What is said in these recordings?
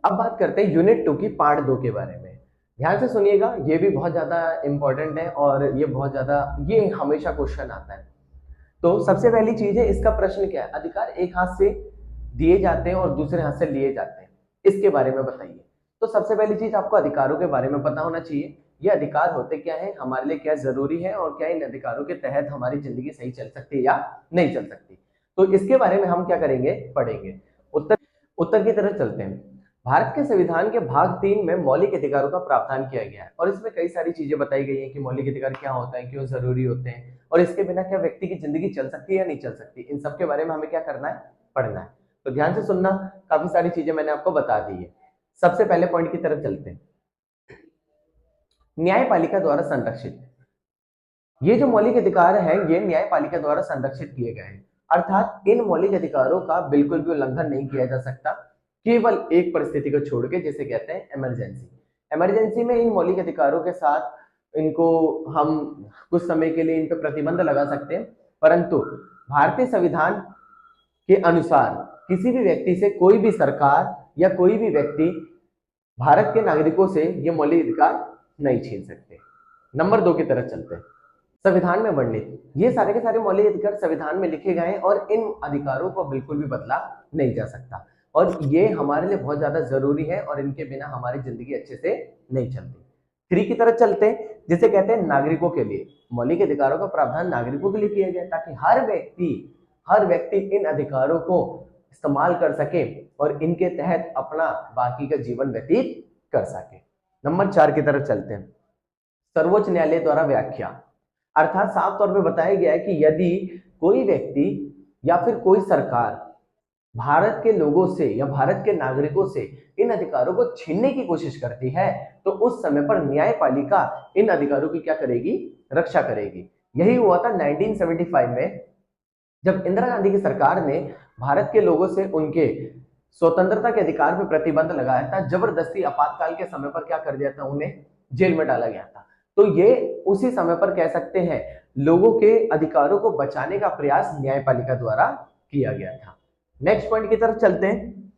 अब बात करते हैं यूनिट 2 की पार्ट 2 के बारे में। ध्यान से सुनिएगा, ये भी बहुत ज्यादा इंपॉर्टेंट है और ये बहुत ज्यादा, ये हमेशा क्वेश्चन आता है। तो सबसे पहली चीज है, इसका प्रश्न क्या है? अधिकार एक हाथ से दिए जाते हैं और दूसरे हाथ से लिए जाते हैं, इसके बारे में बताइए। तो सबसे पहली चीज, आपको अधिकारों के बारे में पता होना चाहिए। ये अधिकार होते क्या है, हमारे लिए क्या जरूरी है, और क्या इन अधिकारों के तहत हमारी जिंदगी सही चल सकती है या नहीं चल सकती। तो इसके बारे में हम क्या करेंगे, पढ़ेंगे। उत्तर उत्तर की तरफ चलते हैं। भारत के संविधान के भाग 3 में मौलिक अधिकारों का प्रावधान किया गया है और इसमें कई सारी चीजें बताई गई हैं कि मौलिक अधिकार क्या होता है, क्यों जरूरी होते हैं, और इसके बिना क्या व्यक्ति की जिंदगी चल सकती है या नहीं चल सकती। इन सब के बारे में हमें क्या करना है, पढ़ना है। तो ध्यान से सुनना, काफी सारी चीजें मैंने आपको बता दी है। सबसे पहले पॉइंट की तरफ चलते हैं। न्यायपालिका द्वारा संरक्षित, ये जो मौलिक अधिकार है ये न्यायपालिका द्वारा संरक्षित किए गए हैं, अर्थात इन मौलिक अधिकारों का बिल्कुल भी उल्लंघन नहीं किया जा सकता, केवल एक परिस्थिति को छोड़ के, जिसे कहते हैं इमरजेंसी। इमरजेंसी में इन मौलिक अधिकारों के साथ इनको हम कुछ समय के लिए इन पर प्रतिबंध लगा सकते हैं, परंतु भारतीय संविधान के अनुसार किसी भी व्यक्ति से कोई भी सरकार या कोई भी व्यक्ति भारत के नागरिकों से ये मौलिक अधिकार नहीं छीन सकते। नंबर 2 की तरफ चलते हैं। संविधान में वर्णित ये सारे के सारे मौलिक अधिकार संविधान में लिखे गए हैं और इन अधिकारों को बिल्कुल भी बदला नहीं जा सकता, और ये हमारे लिए बहुत ज्यादा जरूरी है और इनके बिना हमारी जिंदगी अच्छे से नहीं चलती। 3 की तरफ चलते हैं, जिसे कहते हैं नागरिकों के लिए। मौलिक अधिकारों का प्रावधान नागरिकों के लिए किया गया ताकि हर व्यक्ति इन अधिकारों को इस्तेमाल कर सके और इनके तहत अपना बाकी का जीवन व्यतीत कर सके। नंबर 4 की तरफ चलते हैं। सर्वोच्च न्यायालय द्वारा व्याख्या, अर्थात साफ तौर पे बताया गया है कि यदि कोई व्यक्ति या फिर कोई सरकार भारत के लोगों से या भारत के नागरिकों से इन अधिकारों को छीनने की कोशिश करती है तो उस समय पर न्यायपालिका इन अधिकारों की क्या करेगी, रक्षा करेगी। यही हुआ था 1975 में, जब इंदिरा गांधी की सरकार ने भारत के लोगों से उनके स्वतंत्रता के अधिकार पर प्रतिबंध लगाया था। जबरदस्ती आपातकाल के समय पर क्या कर दिया था, उन्हें जेल में डाला गया था। तो ये उसी समय पर कह सकते हैं लोगों के अधिकारों को बचाने का प्रयास न्यायपालिका द्वारा किया गया था। नेक्स्ट पॉइंट की तरफ चलते हैं।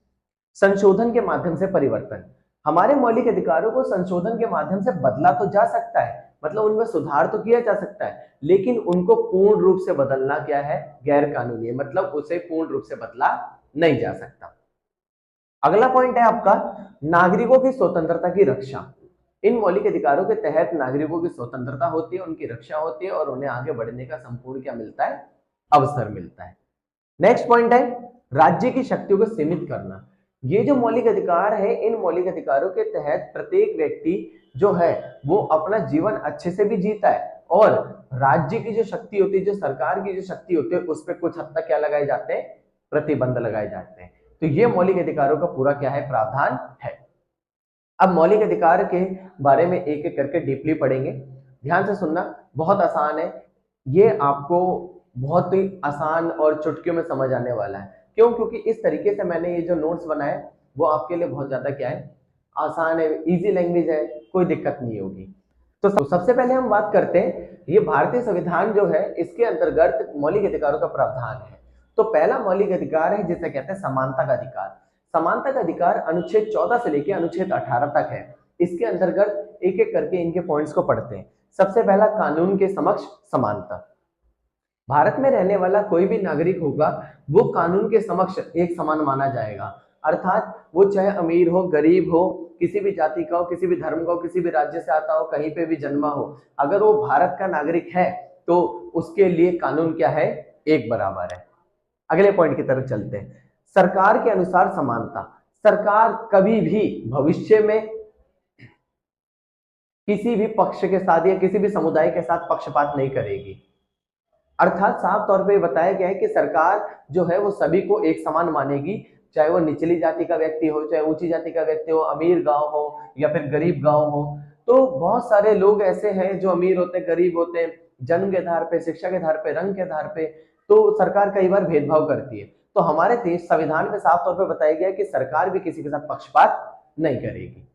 संशोधन के माध्यम से परिवर्तन, हमारे मौलिक अधिकारों को संशोधन के माध्यम से बदला तो जा सकता है, मतलब उनमें सुधार तो किया जा सकता है, लेकिन उनको पूर्ण रूप से बदलना क्या है, गैर कानूनी है, मतलब उसे पूर्ण रूप से बदला नहीं जा सकता। अगला पॉइंट है आपका नागरिकों की स्वतंत्रता की रक्षा। इन मौलिक अधिकारों के तहत नागरिकों की स्वतंत्रता होती है, उनकी रक्षा होती है और उन्हें आगे बढ़ने का संपूर्ण क्या मिलता है, अवसर मिलता है। नेक्स्ट पॉइंट है राज्य की शक्तियों को सीमित करना। ये जो मौलिक अधिकार है, इन मौलिक अधिकारों के तहत प्रत्येक व्यक्ति जो है वो अपना जीवन अच्छे से भी जीता है, और राज्य की जो शक्ति होती है, जो सरकार की जो शक्ति होती है, उस पर कुछ हद तक क्या लगाए जाते हैं, प्रतिबंध लगाए जाते हैं। तो ये मौलिक अधिकारों का पूरा क्या है, प्रावधान है। अब मौलिक अधिकार के बारे में एक एक करके डीपली पढ़ेंगे। ध्यान से सुनना, बहुत आसान है ये, आपको बहुत ही आसान और चुटकियों में समझ आने वाला है। क्यों? क्योंकि इस तरीके से मैंने ये जो नोट्स बनाए वो आपके लिए बहुत ज्यादा क्या है, आसान है, इजी लैंग्वेज है, कोई दिक्कत नहीं होगी। तो सबसे पहले हम बात करते हैं, ये भारतीय संविधान जो है इसके अंतर्गत मौलिक अधिकारों का प्रावधान है। तो पहला मौलिक अधिकार है जिसे कहते हैं समानता का अधिकार। समानता का अधिकार अनुच्छेद 14 से लेकर अनुच्छेद 18 तक है। इसके अंतर्गत एक एक करके इनके पॉइंट्स को पढ़ते हैं। सबसे पहला, कानून के समक्ष समानता। भारत में रहने वाला कोई भी नागरिक होगा वो कानून के समक्ष एक समान माना जाएगा, अर्थात वो चाहे अमीर हो, गरीब हो, किसी भी जाति का हो, किसी भी धर्म का हो, किसी भी राज्य से आता हो, कहीं पे भी जन्मा हो, अगर वो भारत का नागरिक है तो उसके लिए कानून क्या है, एक बराबर है। अगले पॉइंट की तरफ चलते हैं। सरकार के अनुसार समानता। सरकार कभी भी भविष्य में किसी भी पक्ष के साथ या किसी भी समुदाय के साथ पक्षपात नहीं करेगी, अर्थात साफ तौर पे बताया गया है कि सरकार जो है वो सभी को एक समान मानेगी, चाहे वो निचली जाति का व्यक्ति हो, चाहे ऊंची जाति का व्यक्ति हो, अमीर गांव हो या फिर गरीब गांव हो। तो बहुत सारे लोग ऐसे हैं जो अमीर होते हैं, गरीब होते हैं, जन्म के आधार पे, शिक्षा के आधार पे, रंग के आधार पे, तो सरकार कई बार भेदभाव करती है। तो हमारे देश संविधान में साफ तौर पर बताया गया है कि सरकार भी किसी के साथ पक्षपात नहीं करेगी।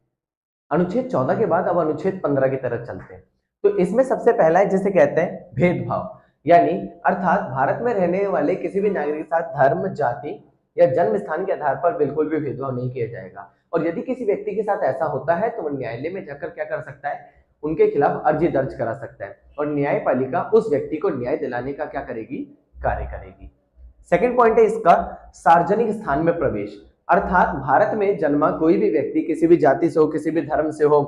अनुच्छेद 14 के बाद अब अनुच्छेद 15 की तरफ चलते हैं। तो इसमें सबसे पहला है जिसे कहते हैं भेदभाव, यानी अर्थात भारत में रहने वाले किसी भी नागरिक के साथ धर्म, जाति या जन्म स्थान के आधार पर बिल्कुल भी भेदभाव नहीं किया जाएगा। और यदि किसी व्यक्ति के साथ ऐसा होता है तो वो न्यायालय में जाकर क्या कर सकता है, उनके खिलाफ अर्जी दर्ज करा सकता है और न्यायपालिका उस व्यक्ति को न्याय दिलाने का क्या करेगी, कार्य करेगी। सेकंड पॉइंट है इसका सार्वजनिक स्थान में प्रवेश, अर्थात भारत में जन्मा कोई भी व्यक्ति किसी भी जाति से हो, किसी भी धर्म से हो,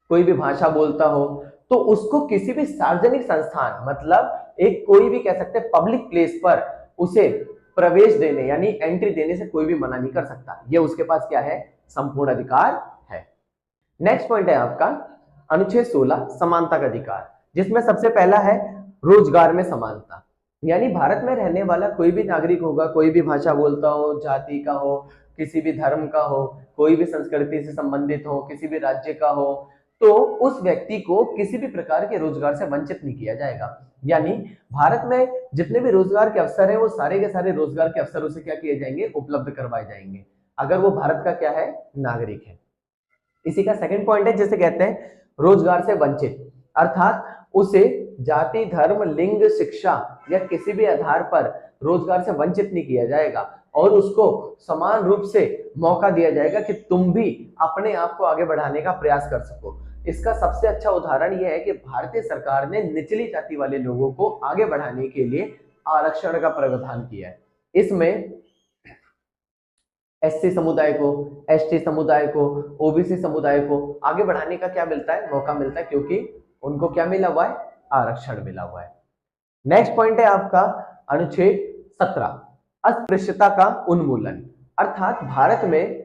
कोई भी भाषा बोलता हो, तो उसको किसी भी सार्वजनिक संस्थान मतलब एक कोई भी कह सकते हैं पब्लिक प्लेस पर उसे प्रवेश देने यानी एंट्री देने से कोई भी मना नहीं कर सकता। ये उसके पास क्या है, संपूर्ण अधिकार है। नेक्स्ट पॉइंट है आपका अनुच्छेद 16 समानता का अधिकार, जिसमें सबसे पहला है रोजगार में समानता। यानी भारत में रहने वाला कोई भी नागरिक होगा, कोई भी भाषा बोलता हो, जाति का हो, किसी भी धर्म का हो, कोई भी संस्कृति से संबंधित हो, किसी भी राज्य का हो, तो उस व्यक्ति को किसी भी प्रकार के रोजगार से वंचित नहीं किया जाएगा। यानी भारत में जितने भी रोजगार के अवसर है वो सारे के सारे रोजगार के अवसर उसे क्या किए जाएंगे, उपलब्ध करवाए जाएंगे, अगर वो भारत का क्या है, नागरिक है। इसी का सेकंड पॉइंट है जिसे कहते हैं रोजगार से वंचित, अर्थात उसे जाति, धर्म, लिंग, शिक्षा या किसी भी आधार पर रोजगार से वंचित नहीं किया जाएगा और उसको समान रूप से मौका दिया जाएगा कि तुम भी अपने आप को आगे बढ़ाने का प्रयास कर सको। इसका सबसे अच्छा उदाहरण यह है कि भारतीय सरकार ने निचली जाति वाले लोगों को आगे बढ़ाने के लिए आरक्षण का प्रावधान किया है। इसमें एससी समुदाय को, एसटी समुदाय को, ओबीसी समुदाय को आगे बढ़ाने का क्या मिलता है, मौका मिलता है, क्योंकि उनको क्या मिला हुआ है, आरक्षण मिला हुआ है। नेक्स्ट पॉइंट है आपका अनुच्छेद 17 अस्पृश्यता का उन्मूलन, अर्थात भारत में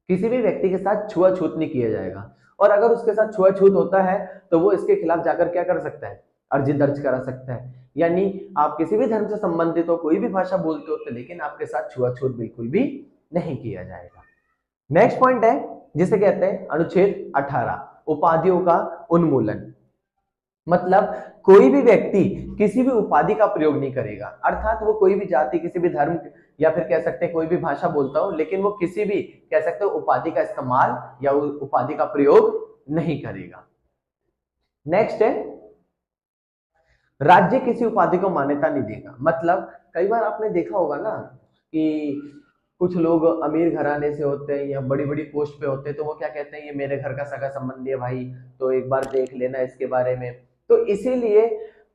किसी भी व्यक्ति के साथ छुआछूत नहीं किया जाएगा और अगर उसके साथ छुआछूत होता है तो वो इसके खिलाफ जाकर क्या कर सकता है, अर्जी दर्ज करा सकता है। यानी आप किसी भी धर्म से संबंधित हो, कोई भी भाषा बोलते हो, तो लेकिन आपके साथ छुआछूत बिल्कुल भी नहीं किया जाएगा। नेक्स्ट पॉइंट है जिसे कहते हैं अनुच्छेद 18 उपाधियों का उन्मूलन, मतलब कोई भी व्यक्ति किसी भी उपाधि का प्रयोग नहीं करेगा, अर्थात वो कोई भी जाति, किसी भी धर्म या फिर कह सकते हैं कोई भी भाषा बोलता हो, लेकिन वो किसी भी कह सकते हो उपाधि का इस्तेमाल या उपाधि का प्रयोग नहीं करेगा। नेक्स्ट है राज्य किसी उपाधि को मान्यता नहीं देगा, मतलब कई बार आपने देखा होगा ना कि कुछ लोग अमीर घराने से होते हैं या बड़ी बड़ी पोस्ट पे होते हैं, तो वो क्या कहते हैं, ये मेरे घर का सगा संबंधी है भाई, तो एक बार देख लेना इसके बारे में। तो इसीलिए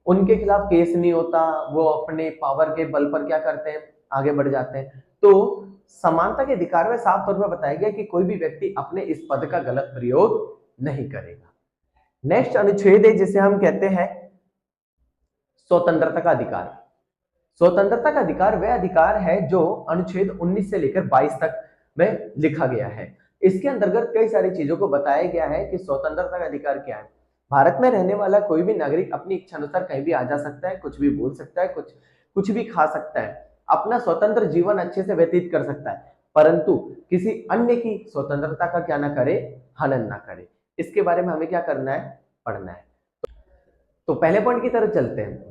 उनके खिलाफ केस नहीं होता, वो अपने पावर के बल पर क्या करते हैं, आगे बढ़ जाते हैं। तो समानता के अधिकार में साफ तौर पर बताया गया कि कोई भी व्यक्ति अपने इस पद का गलत प्रयोग नहीं करेगा। नेक्स्ट अनुच्छेद है जिसे हम कहते हैं स्वतंत्रता का अधिकार। स्वतंत्रता का अधिकार वह अधिकार है जो अनुच्छेद 19 से लेकर 22 तक में लिखा गया है। इसके अंतर्गत कई सारी चीजों को बताया गया है कि स्वतंत्रता का अधिकार क्या है। भारत में रहने वाला कोई भी नागरिक अपनी इच्छा अनुसार कहीं भी आ जा सकता है, कुछ भी बोल सकता है, कुछ भी खा सकता है, अपना स्वतंत्र जीवन अच्छे से व्यतीत कर सकता है, परंतु किसी अन्य की स्वतंत्रता का क्या ना करे, हनन ना करे। इसके बारे में हमें क्या करना है, पढ़ना है। तो पहले पॉइंट की तरफ चलते हैं,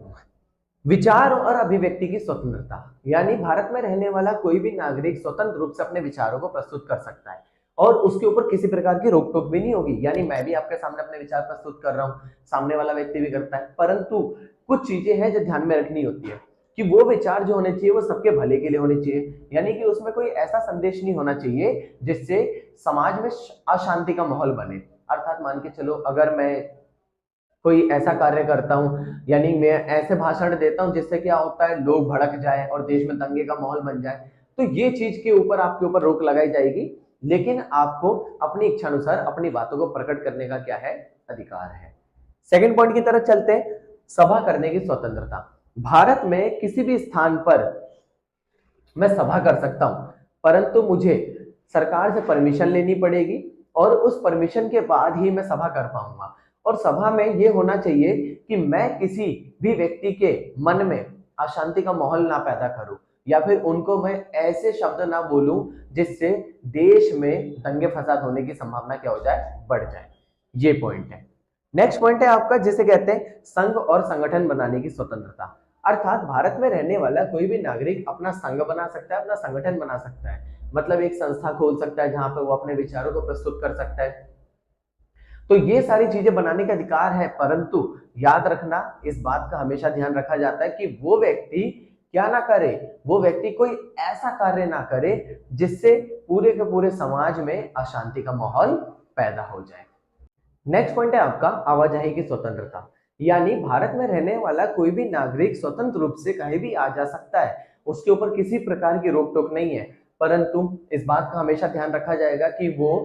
विचार और अभिव्यक्ति की स्वतंत्रता, यानी भारत में रहने वाला कोई भी नागरिक स्वतंत्र रूप से अपने विचारों को प्रस्तुत कर सकता है और उसके ऊपर किसी प्रकार की रोक टोक भी नहीं होगी। यानी मैं भी आपके सामने अपने विचार प्रस्तुत कर रहा हूं, सामने वाला व्यक्ति भी करता है, परंतु कुछ चीजें हैं जो ध्यान में रखनी होती है कि वो विचार जो होने चाहिए वो सबके भले के लिए होने चाहिए, यानी कि उसमें कोई ऐसा संदेश नहीं होना चाहिए जिससे समाज में अशांति का माहौल बने। अर्थात मान के चलो अगर मैं कोई ऐसा कार्य करता हूं, यानी मैं ऐसे भाषण देता हूं जिससे क्या होता है, लोग भड़क जाए और देश में दंगे का माहौल बन जाए, तो ये चीज के ऊपर आपके ऊपर रोक लगाई जाएगी, लेकिन आपको अपनी इच्छा अनुसार अपनी बातों को प्रकट करने का क्या है, अधिकार है। सेकंड पॉइंट की तरफ चलते हैं, सभा करने की स्वतंत्रता। भारत में किसी भी स्थान पर मैं सभा कर सकता हूं, परंतु मुझे सरकार से परमिशन लेनी पड़ेगी और उस परमिशन के बाद ही मैं सभा कर पाऊंगा। और सभा में यह होना चाहिए कि मैं किसी भी व्यक्ति के मन में अशांति का माहौल ना पैदा करूं या फिर उनको मैं ऐसे शब्द ना बोलूं जिससे देश में दंगे फसाद होने की संभावना क्या हो जाए, बढ़ जाए। ये पॉइंट है। नेक्स्ट पॉइंट है आपका जिसे कहते हैं संघ और संगठन बनाने की स्वतंत्रता, अर्थात भारत में रहने वाला कोई भी नागरिक अपना संघ बना सकता है, अपना संगठन बना सकता है, मतलब एक संस्था खोल सकता है जहां पर वो अपने विचारों को प्रस्तुत कर सकता है। तो ये सारी चीजें बनाने का अधिकार है, परंतु याद रखना, इस बात का हमेशा ध्यान रखा जाता है कि वो व्यक्ति क्या ना करे, वो व्यक्ति कोई ऐसा कार्य ना करे जिससे पूरे के पूरे समाज में अशांति का माहौल पैदा हो जाए। नेक्स्ट पॉइंट है आपका आवाजाही की स्वतंत्रता, यानी भारत में रहने वाला कोई भी नागरिक स्वतंत्र रूप से कहीं भी आ जा सकता है, उसके ऊपर किसी प्रकार की रोक टोक नहीं है। परंतु इस बात का हमेशा ध्यान रखा जाएगा कि वो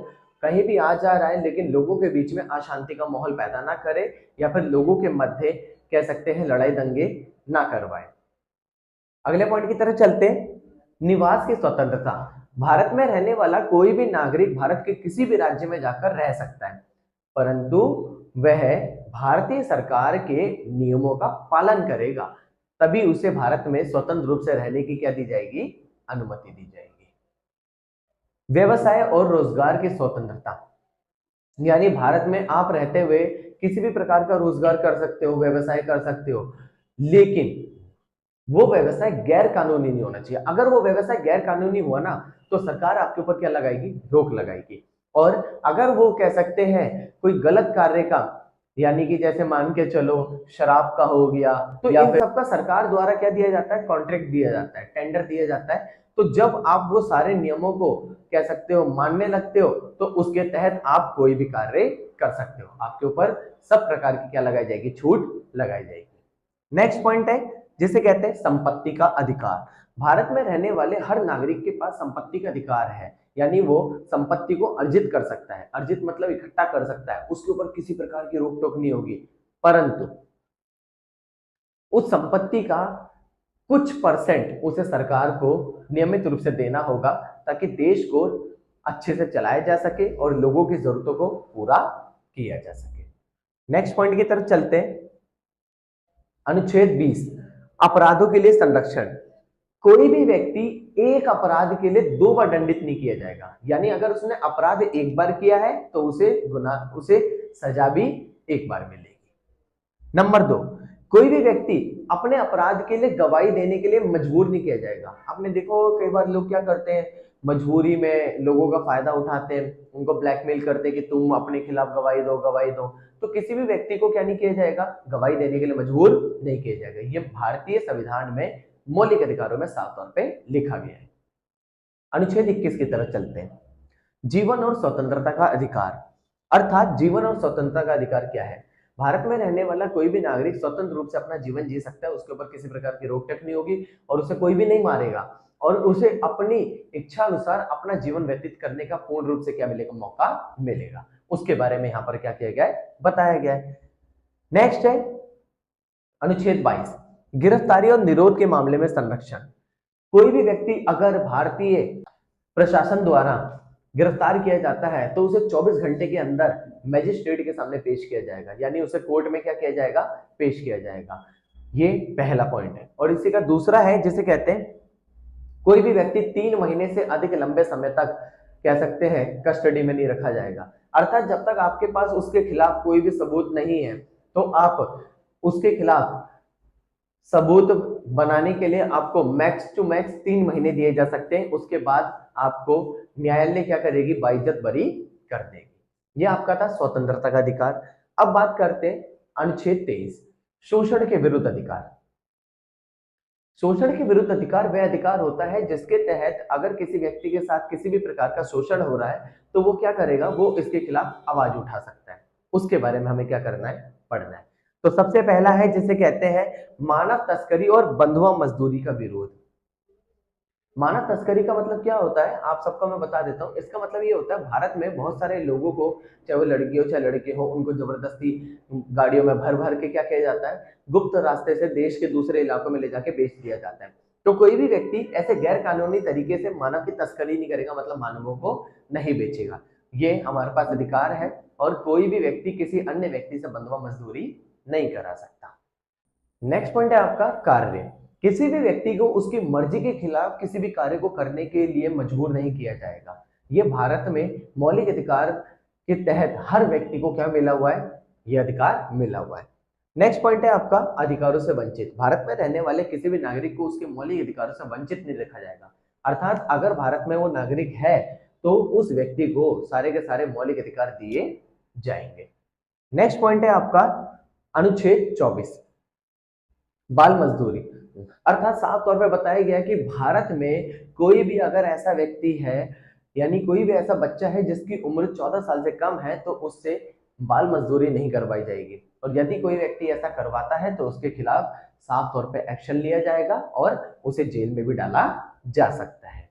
कहीं भी आ जा रहा है लेकिन लोगों के बीच में अशांति का माहौल पैदा ना करे या फिर लोगों के मध्य कह सकते हैं लड़ाई दंगे ना करवाए। अगले पॉइंट की तरफ चलते हैं, निवास की स्वतंत्रता। भारत में रहने वाला कोई भी नागरिक भारत के किसी भी राज्य में जाकर रह सकता है, परंतु वह भारतीय सरकार के नियमों का पालन करेगा, तभी उसे भारत में स्वतंत्र रूप से रहने की क्या दी जाएगी, अनुमति दी जाएगी। व्यवसाय और रोजगार की स्वतंत्रता, यानी भारत में आप रहते हुए किसी भी प्रकार का रोजगार कर सकते हो, व्यवसाय कर सकते हो, लेकिन वो व्यवसाय गैर कानूनी नहीं होना चाहिए। अगर वो व्यवसाय गैर कानूनी हुआ ना तो सरकार आपके ऊपर क्या लगाएगी, रोक लगाएगी। और अगर वो कह सकते हैं कोई गलत कार्य का, यानी कि जैसे मान के चलो शराब का हो गया, तो या फिर सबका सरकार द्वारा क्या दिया जाता है, कॉन्ट्रैक्ट दिया जाता है, टेंडर दिया जाता है। तो जब आप वो सारे नियमों को कह सकते हो मानने लगते हो तो उसके तहत आप कोई भी कार्य कर सकते हो, आपके ऊपर सब प्रकार की क्या लगाई जाएगी, छूट लगाई जाएगी। नेक्स्ट पॉइंट है जिसे कहते हैं संपत्ति का अधिकार। भारत में रहने वाले हर नागरिक के पास संपत्ति का अधिकार है, यानी वो संपत्ति को अर्जित कर सकता है, अर्जित मतलब इकट्ठा कर सकता है, उसके ऊपर किसी प्रकार की रोक टोक नहीं होगी। परंतु उस संपत्ति का कुछ परसेंट उसे सरकार को नियमित रूप से देना होगा ताकि देश को अच्छे से चलाया जा सके और लोगों की जरूरतों को पूरा किया जा सके। नेक्स्ट पॉइंट की तरफ चलते हैं, अनुच्छेद 20 अपराधों के लिए संरक्षण। कोई भी व्यक्ति एक अपराध के लिए 2 बार दंडित नहीं किया जाएगा, यानी अगर उसने अपराध एक बार किया है तो उसे सजा भी एक बार मिलेगी। नंबर 2, कोई भी व्यक्ति अपने अपराध के लिए गवाही देने के लिए मजबूर नहीं किया जाएगा। आपने देखो कई बार लोग क्या करते हैं, मजबूरी में लोगों का फायदा उठाते हैं, उनको ब्लैकमेल करते हैं कि तुम अपने खिलाफ गवाही दो गवाही दो। तो किसी भी व्यक्ति को क्या नहीं किया जाएगा, गवाही देने के लिए मजबूर नहीं किया जाएगा। ये भारतीय संविधान में मौलिक अधिकारों में साफ तौर पे लिखा गया है। अनुच्छेद 21 की तरफ चलते हैं, जीवन और स्वतंत्रता का अधिकार। अर्थात जीवन और स्वतंत्रता का अधिकार क्या है, भारत में रहने वाला कोई भी नागरिक स्वतंत्र रूप से अपना जीवन जी सकता है, उसके ऊपर किसी प्रकार की रोक टोक नहीं होगी और उसे कोई भी नहीं मारेगा और उसे अपनी इच्छा अनुसार अपना जीवन व्यतीत करने का पूर्ण रूप से क्या मिलेगा, मौका मिलेगा। उसके बारे में यहाँ पर क्या किया गया है, बताया गया है। नेक्स्ट है अनुच्छेद 22 गिरफ्तारी और निरोध के मामले में संरक्षण। कोई भी व्यक्ति अगर भारतीय प्रशासन द्वारा गिरफ्तार किया जाता है तो उसे 24 घंटे के अंदर मजिस्ट्रेट के सामने पेश किया जाएगा, यानी उसे कोर्ट में क्या किया जाएगा, पेश किया जाएगा। ये पहला पॉइंट है। और इसी का दूसरा है जिसे कहते हैं कोई भी व्यक्ति 3 महीने से अधिक लंबे समय तक कह सकते हैं कस्टडी में नहीं रखा जाएगा। अर्थात जब तक आपके पास उसके खिलाफ कोई भी सबूत नहीं है तो आप उसके खिलाफ सबूत बनाने के लिए आपको मैक्स टू मैक्स 3 महीने दिए जा सकते हैं, उसके बाद आपको न्यायालय क्या करेगी, बाइज्जत बरी कर देगी। यह आपका था स्वतंत्रता का अधिकार। अब बात करते हैं अनुच्छेद 23 शोषण के विरुद्ध अधिकार। शोषण के विरुद्ध अधिकार वह अधिकार होता है जिसके तहत अगर किसी व्यक्ति के साथ किसी भी प्रकार का शोषण हो रहा है तो वो क्या करेगा, वो इसके खिलाफ आवाज उठा सकता है। उसके बारे में हमें क्या करना है, पढ़ना है। तो सबसे पहला है जिसे कहते हैं मानव तस्करी और बंधुआ मजदूरी का विरोध। मानव तस्करी का मतलब क्या होता है, आप सबको मैं बता देता हूँ। इसका मतलब ये होता है भारत में बहुत सारे लोगों को, चाहे वो लड़की हो चाहे लड़के हो, उनको जबरदस्ती गाड़ियों में भर भर के क्या किया जाता है, गुप्त रास्ते से देश के दूसरे इलाकों में ले जाके बेच दिया जाता है। तो कोई भी व्यक्ति ऐसे गैर कानूनी तरीके से मानव की तस्करी नहीं करेगा, मतलब मानवों को नहीं बेचेगा। ये हमारे पास अधिकार है और कोई भी व्यक्ति किसी अन्य व्यक्ति से बंधुआ मजदूरी नहीं करा सकता। नेक्स्ट पॉइंट है आपका कार्य। किसी भी व्यक्ति को उसकी मर्जी के खिलाफ किसी भी कार्य को करने के लिए मजबूर नहीं किया जाएगा। ये भारत में मौलिक अधिकार के तहत हर व्यक्ति को क्या मिला हुआ है, ये अधिकार मिला हुआ है। नेक्स्ट पॉइंट है आपका अधिकारों से वंचित। भारत में रहने वाले किसी भी नागरिक को उसके मौलिक अधिकारों से वंचित नहीं रखा जाएगा। अर्थात अगर भारत में वो नागरिक है तो उस व्यक्ति को सारे के सारे मौलिक अधिकार दिए जाएंगे। नेक्स्ट पॉइंट है आपका अनुच्छेद 24 बाल मजदूरी। अर्थात साफ तौर पे बताया गया है कि भारत में कोई भी अगर ऐसा व्यक्ति है, यानी कोई भी ऐसा बच्चा है जिसकी उम्र 14 साल से कम है, तो उससे बाल मजदूरी नहीं करवाई जाएगी। और यदि कोई व्यक्ति ऐसा करवाता है तो उसके खिलाफ साफ तौर पे एक्शन लिया जाएगा और उसे जेल में भी डाला जा सकता है।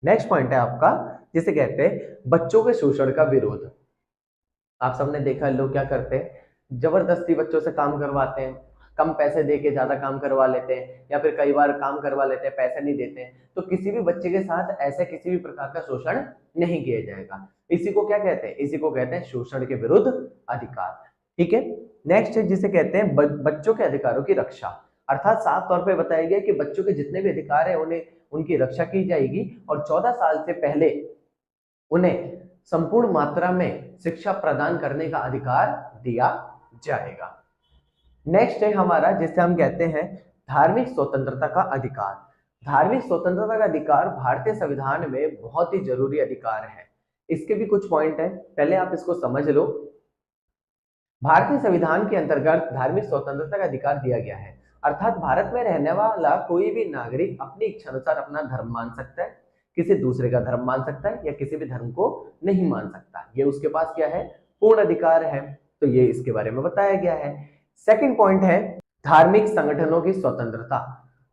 नेक्स्ट पॉइंट है आपका, जिसे कहते हैं बच्चों के शोषण का विरोध। आप सबने देखा लोग क्या करते हैं, जबरदस्ती बच्चों से काम करवाते हैं, कम पैसे देके ज्यादा काम करवा लेते हैं, या फिर कई बार काम करवा लेते हैं पैसे नहीं देते हैं। तो किसी भी बच्चे के साथ ऐसे किसी भी प्रकार का शोषण नहीं किया जाएगा। इसी को क्या कहते हैं, इसी को कहते हैं शोषण के विरुद्ध अधिकार। ठीक है, नेक्स्ट है जिसे कहते हैं बच्चों के अधिकारों की रक्षा। अर्थात साफ तौर पर बताया गया कि बच्चों के जितने भी अधिकार है उन्हें उनकी रक्षा की जाएगी और 14 साल से पहले उन्हें संपूर्ण मात्रा में शिक्षा प्रदान करने का अधिकार दिया जाएगा। नेक्स्ट है हमारा जिसे हम कहते हैं धार्मिक स्वतंत्रता का अधिकार। धार्मिक स्वतंत्रता का अधिकार भारतीय संविधान में बहुत ही जरूरी अधिकार है। इसके भी कुछ पॉइंट है, पहले आप इसको समझ लो। भारतीय संविधान के अंतर्गत धार्मिक स्वतंत्रता का अधिकार दिया गया है, अर्थात भारत में रहने वाला कोई भी नागरिक अपनी इच्छा अनुसार अपना धर्म मान सकता है, किसी दूसरे का धर्म मान सकता है या किसी भी धर्म को नहीं मान सकता। ये उसके पास क्या है, पूर्ण अधिकार है। तो ये इसके बारे में बताया गया है। सेकंड पॉइंट है धार्मिक संगठनों की स्वतंत्रता।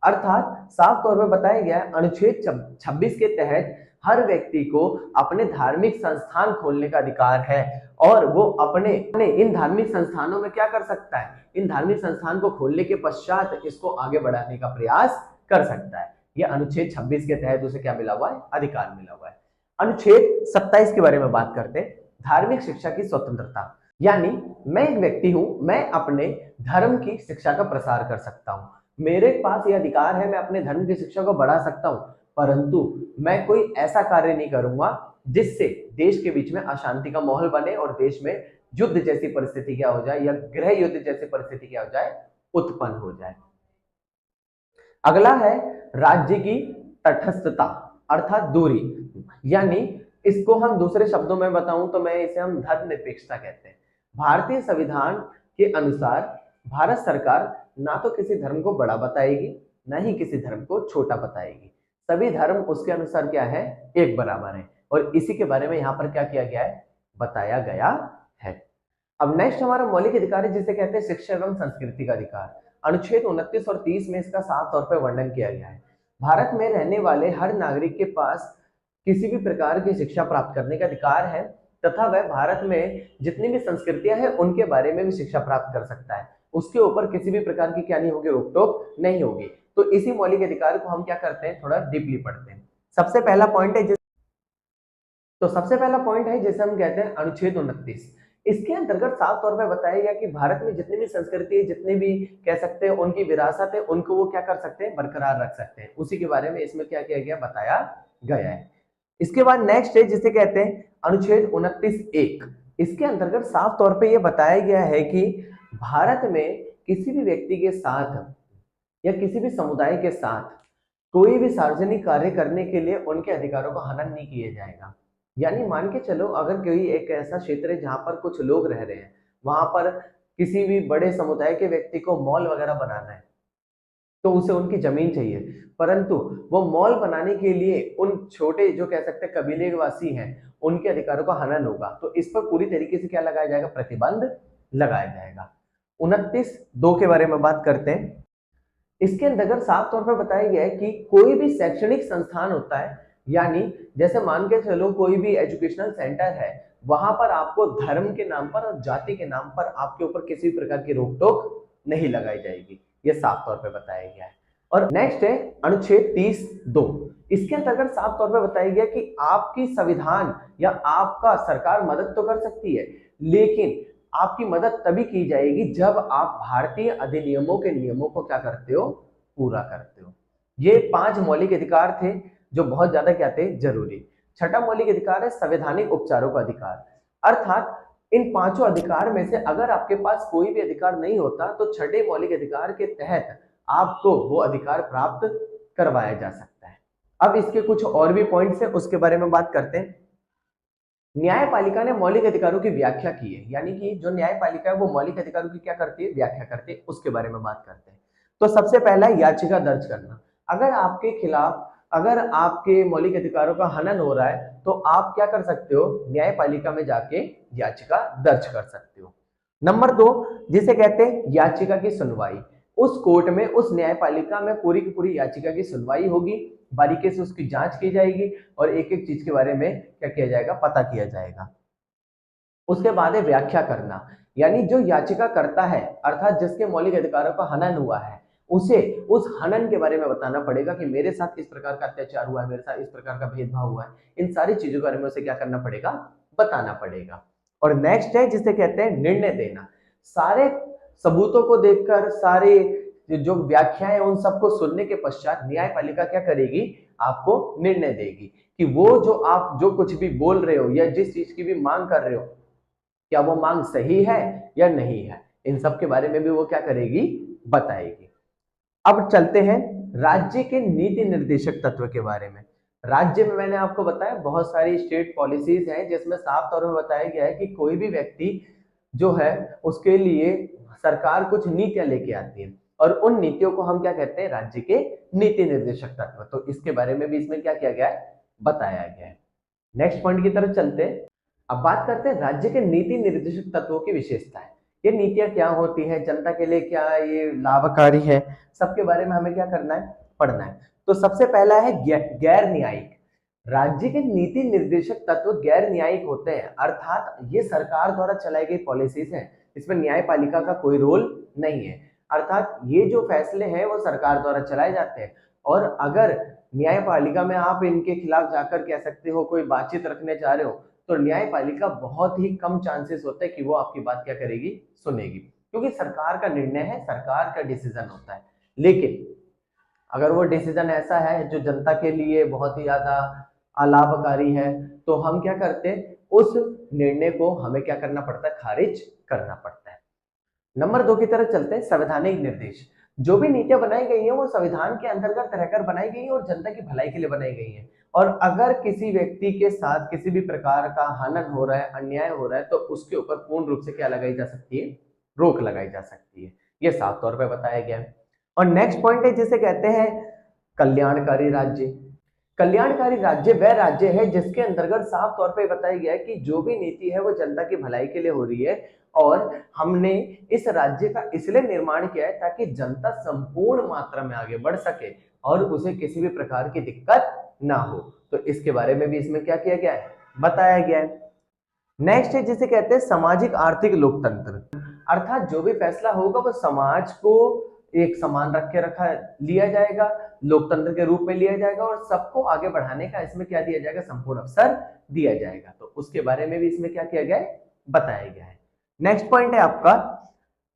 अर्थात साफ तौर पर बताया गया है अनुच्छेद 26 के तहत हर व्यक्ति को अपने धार्मिक संस्थान खोलने का अधिकार है और वो अपने इन धार्मिक संस्थानों में क्या कर सकता है, इन धार्मिक संस्थान को खोलने के पश्चात इसको आगे बढ़ाने का प्रयास कर सकता है। यह अनुच्छेद 26 के तहत उसे क्या मिला हुआ है, अधिकार मिला हुआ है। अनुच्छेद 27 के बारे में बात करते हैं, धार्मिक शिक्षा की स्वतंत्रता। यानी मैं एक व्यक्ति हूं, मैं अपने धर्म की शिक्षा का प्रसार कर सकता हूं, मेरे पास यह अधिकार है, मैं अपने धर्म की शिक्षा को बढ़ा सकता हूं, परंतु मैं कोई ऐसा कार्य नहीं करूंगा जिससे देश के बीच में अशांति का माहौल बने और देश में युद्ध जैसी परिस्थिति क्या हो जाए या गृह युद्ध जैसी परिस्थिति क्या हो जाए, उत्पन्न हो जाए। अगला है राज्य की तटस्थता अर्थात दूरी, यानी इसको हम दूसरे शब्दों में बताऊं तो मैं इसे हम धर्मनिरपेक्षता कहते हैं। भारतीय संविधान के अनुसार भारत सरकार ना तो किसी धर्म को बड़ा बताएगी ना ही किसी धर्म को छोटा बताएगी, सभी धर्म उसके अनुसार क्या है, एक बराबर है। और इसी के बारे में यहाँ पर क्या किया गया है, बताया गया है। अब नेक्स्ट हमारा मौलिक अधिकार है जिसे कहते हैं शिक्षा एवं संस्कृति का अधिकार। अनुच्छेद 29 और 30 में इसका साफ तौर पर वर्णन किया गया है। भारत में रहने वाले हर नागरिक के पास किसी भी प्रकार की शिक्षा प्राप्त करने का अधिकार है तथा वह भारत में जितनी भी संस्कृतियां हैं उनके बारे में भी शिक्षा प्राप्त कर सकता है। उसके ऊपर किसी भी प्रकार की क्या नहीं होगी, रोक टोक नहीं होगी। तो इसी मौलिक अधिकार को हम क्या करते हैं, थोड़ा डीपली पढ़ते हैं। सबसे पहला पॉइंट है जिसे हम कहते हैं अनुच्छेद 29। इसके अंतर्गत साफ तौर पर बताया गया कि भारत में जितनी भी संस्कृति है, जितने भी कह सकते हैं उनकी विरासत है, उनको वो क्या कर सकते हैं, बरकरार रख सकते हैं। उसी के बारे में इसमें क्या किया गया, बताया गया है। इसके बाद नेक्स्ट है जिसे कहते हैं अनुच्छेद 29(1). इसके अंतर्गत साफ तौर पे ये बताया गया है कि भारत में किसी भी व्यक्ति के साथ या किसी भी समुदाय के साथ कोई भी सार्वजनिक कार्य करने के लिए उनके अधिकारों का हनन नहीं किया जाएगा। यानी मान के चलो अगर कोई एक ऐसा क्षेत्र है जहां पर कुछ लोग रह रहे हैं, वहां पर किसी भी बड़े समुदाय के व्यक्ति को मॉल वगैरह बनाना है तो उसे उनकी जमीन चाहिए, परंतु वो मॉल बनाने के लिए उन छोटे जो कह सकते हैं कबीले वासी हैं उनके अधिकारों का हनन होगा। तो इस पर पूरी तरीके से क्या लगाया जाएगा, प्रतिबंध लगाया जाएगा। 29(2) के बारे में बात करते हैं। इसके अंतर्गत साफ तौर पर बताया गया है कि कोई भी शैक्षणिक संस्थान होता है, यानी जैसे मान के चलो कोई भी एजुकेशनल सेंटर है, वहां पर आपको धर्म के नाम पर और जाति के नाम पर आपके ऊपर किसी प्रकार की रोक टोक नहीं लगाई जाएगी, ये साफ तौर पे बताया गया है। और नेक्स्ट है अनुच्छेद 30(2). इसके अंतर्गत साफ तौर पे बताया गया कि आपकी संविधान या आपका सरकार मदद तो कर सकती है, लेकिन आपकी मदद तभी की जाएगी जब आप भारतीय अधिनियमों के नियमों को क्या करते हो, पूरा करते हो। ये 5 मौलिक अधिकार थे जो बहुत ज्यादा क्या थे, जरूरी। छठा मौलिक अधिकार है संवैधानिक उपचारों का अधिकार। अर्थात इन 5 अधिकार में से अगर आपके पास कोई भी अधिकार नहीं होता तो छठे मौलिक अधिकार के तहत आपको वो अधिकार प्राप्त करवाया जा सकता है। अब इसके कुछ और भी पॉइंट्स हैं, उसके बारे में बात करते हैं। न्यायपालिका ने मौलिक अधिकारों की व्याख्या की है, यानी कि जो न्यायपालिका है वो मौलिक अधिकारों की क्या करती है, व्याख्या करती है। उसके बारे में बात करते हैं। तो सबसे पहला याचिका दर्ज करना। अगर आपके खिलाफ, अगर आपके मौलिक अधिकारों का हनन हो रहा है तो आप क्या कर सकते हो, न्यायपालिका में जाके याचिका दर्ज कर सकते हो। नंबर 2, जिसे कहते हैं याचिका की सुनवाई। उस कोर्ट में, उस न्यायपालिका में पूरी की पूरी याचिका की सुनवाई होगी, बारीकी से उसकी जांच की जाएगी और एक एक चीज के बारे में क्या किया जाएगा, पता किया जाएगा। उसके बाद है व्याख्या करना, यानी जो याचिका करता है अर्थात जिसके मौलिक अधिकारों का हनन हुआ है, उसे उस हनन के बारे में बताना पड़ेगा कि मेरे साथ इस प्रकार का अत्याचार हुआ है, मेरे साथ इस प्रकार का भेदभाव हुआ है। इन सारी चीजों के बारे में उसे क्या करना पड़ेगा, बताना पड़ेगा। और नेक्स्ट है जिसे कहते हैं निर्णय देना। सारे सबूतों को देखकर, सारे जो व्याख्याएं उन सबको सुनने के पश्चात न्यायपालिका क्या करेगी, आपको निर्णय देगी कि वो जो आप जो कुछ भी बोल रहे हो या जिस चीज की भी मांग कर रहे हो, क्या वो मांग सही है या नहीं है, इन सब के बारे में भी वो क्या करेगी, बताएगी। अब चलते हैं राज्य के नीति निर्देशक तत्व के बारे में। राज्य में मैंने आपको बताया बहुत सारी स्टेट पॉलिसीज हैं जिसमें साफ तौर पर बताया गया है कि कोई भी व्यक्ति जो है उसके लिए सरकार कुछ नीतियां लेके आती है और उन नीतियों को हम क्या कहते हैं, राज्य के नीति निर्देशक तत्व। तो इसके बारे में भी इसमें क्या किया गया है, बताया गया है। नेक्स्ट पॉइंट की तरफ चलते हैं। अब बात करते हैं राज्य के नीति निर्देशक तत्वों की विशेषताएं। ये नीतियां क्या होती हैं, जनता के लिए क्या ये लाभकारी है, सबके बारे में हमें क्या करना है, पढ़ना है। तो सबसे पहला है गैर न्यायिक। राज्य के नीति निर्देशक तत्व गैर न्यायिक होते हैं, अर्थात ये सरकार द्वारा चलाई गई पॉलिसीज हैं, इसमें न्यायपालिका का कोई रोल नहीं है। अर्थात ये जो फैसले हैं वो सरकार द्वारा चलाए जाते हैं और अगर न्यायपालिका में आप इनके खिलाफ जाकर कह सकते हो, कोई बातचीत रखने जा रहे हो, तो न्यायपालिका बहुत ही कम चांसेस होते हैं कि वो आपकी बात क्या करेगी, सुनेगी, क्योंकि सरकार का निर्णय है, सरकार का डिसीजन होता है। लेकिन अगर वो डिसीजन ऐसा है जो जनता के लिए बहुत ही ज्यादा अलाभकारी है, तो हम क्या करते हैं, उस निर्णय को हमें क्या करना पड़ता है, खारिज करना पड़ता है। नंबर 2 की तरफ चलते हैं, संवैधानिक निर्देश। जो भी नीतियां बनाई गई हैं वो संविधान के अंतर्गत रहकर बनाई गई हैं और जनता की भलाई के लिए बनाई गई हैं। और अगर किसी व्यक्ति के साथ किसी भी प्रकार का हनन हो रहा है, अन्याय हो रहा है, तो उसके ऊपर पूर्ण रूप से क्या लगाई जा सकती है, रोक लगाई जा सकती है। ये साफ तौर पर बताया गया है। और नेक्स्ट पॉइंट है जिसे कहते हैं कल्याणकारी राज्य। कल्याणकारी राज्य वह राज्य है जिसके अंतर्गत साफ तौर पे बताया गया है कि जो भी नीति है वो जनता की भलाई के लिए हो रही है और हमने इस राज्य का इसलिए निर्माण किया है ताकि जनता संपूर्ण मात्रा में आगे बढ़ सके और उसे किसी भी प्रकार की दिक्कत ना हो। तो इसके बारे में भी इसमें क्या किया गया है, बताया गया है। नेक्स्ट है जिसे कहते हैं सामाजिक आर्थिक लोकतंत्र। अर्थात जो भी फैसला होगा वो समाज को एक समान रखा लिया जाएगा, लोकतंत्र के रूप में लिया जाएगा और सबको आगे बढ़ाने का इसमें क्या दिया जाएगा, संपूर्ण अवसर दिया जाएगा। तो उसके बारे में भी इसमें क्या किया गया है, बताया गया है। नेक्स्ट पॉइंट है आपका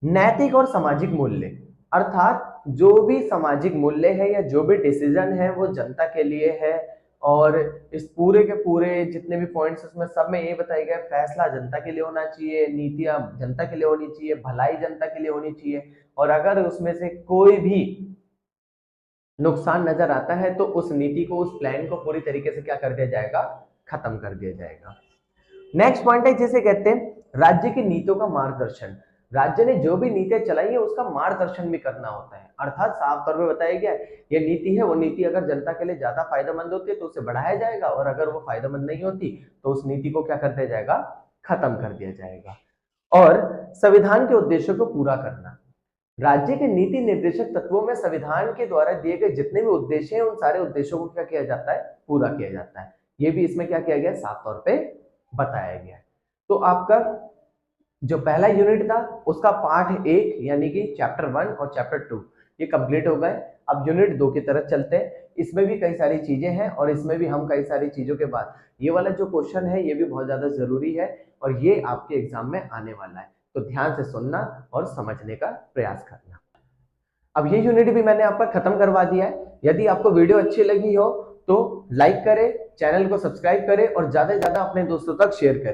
नैतिक और सामाजिक मूल्य। अर्थात जो भी सामाजिक मूल्य है या जो भी डिसीजन है वो जनता के लिए है और इस पूरे के पूरे जितने भी पॉइंट्स उसमें सब में ये बताया गया, फैसला जनता के लिए होना चाहिए, नीतियां जनता के लिए होनी चाहिए, भलाई जनता के लिए होनी चाहिए और अगर उसमें से कोई भी नुकसान नजर आता है तो उस नीति को, उस प्लान को पूरी तरीके से क्या कर दिया जाएगा, खत्म कर दिया जाएगा। नेक्स्ट पॉइंट है जिसे कहते हैं राज्य की नीतियों का मार्गदर्शन। राज्य ने जो भी नीतियां चलाई है उसका मार्गदर्शन भी करना होता है। अर्थात साफ तौर पे बताया गया ये नीति है, वो नीति अगर जनता के लिए ज्यादा फायदेमंद होती है तो उसे बढ़ाया जाएगा और अगर वो फायदेमंद नहीं होती तो उस नीति को क्या कर दिया जाएगा, खत्म कर दिया जाएगा। और संविधान के उद्देश्यों को पूरा करना। राज्य के नीति निर्देशक तत्वों में संविधान के द्वारा दिए गए जितने भी उद्देश्य हैं उन सारे उद्देश्यों को क्या किया जाता है, पूरा किया जाता है। ये भी इसमें क्या किया गया, साफ तौर पे बताया गया है। तो आपका जो पहला यूनिट था उसका पार्ट 1 यानी कि चैप्टर 1 और चैप्टर 2 ये कंप्लीट हो गए। अब यूनिट 2 की तरफ चलते हैं। इसमें भी कई सारी चीजें हैं और इसमें भी हम कई सारी चीजों के बाद ये वाला जो क्वेश्चन है ये भी बहुत ज्यादा जरूरी है और ये आपके एग्जाम में आने वाला है, तो ध्यान से सुनना और समझने का प्रयास करना। अब ये यूनिट भी मैंने आपका खत्म करवा दिया है। यदि आपको वीडियो अच्छी लगी हो तो लाइक करें, चैनल को सब्सक्राइब करें और ज्यादा से ज्यादा अपने दोस्तों तक शेयर करें।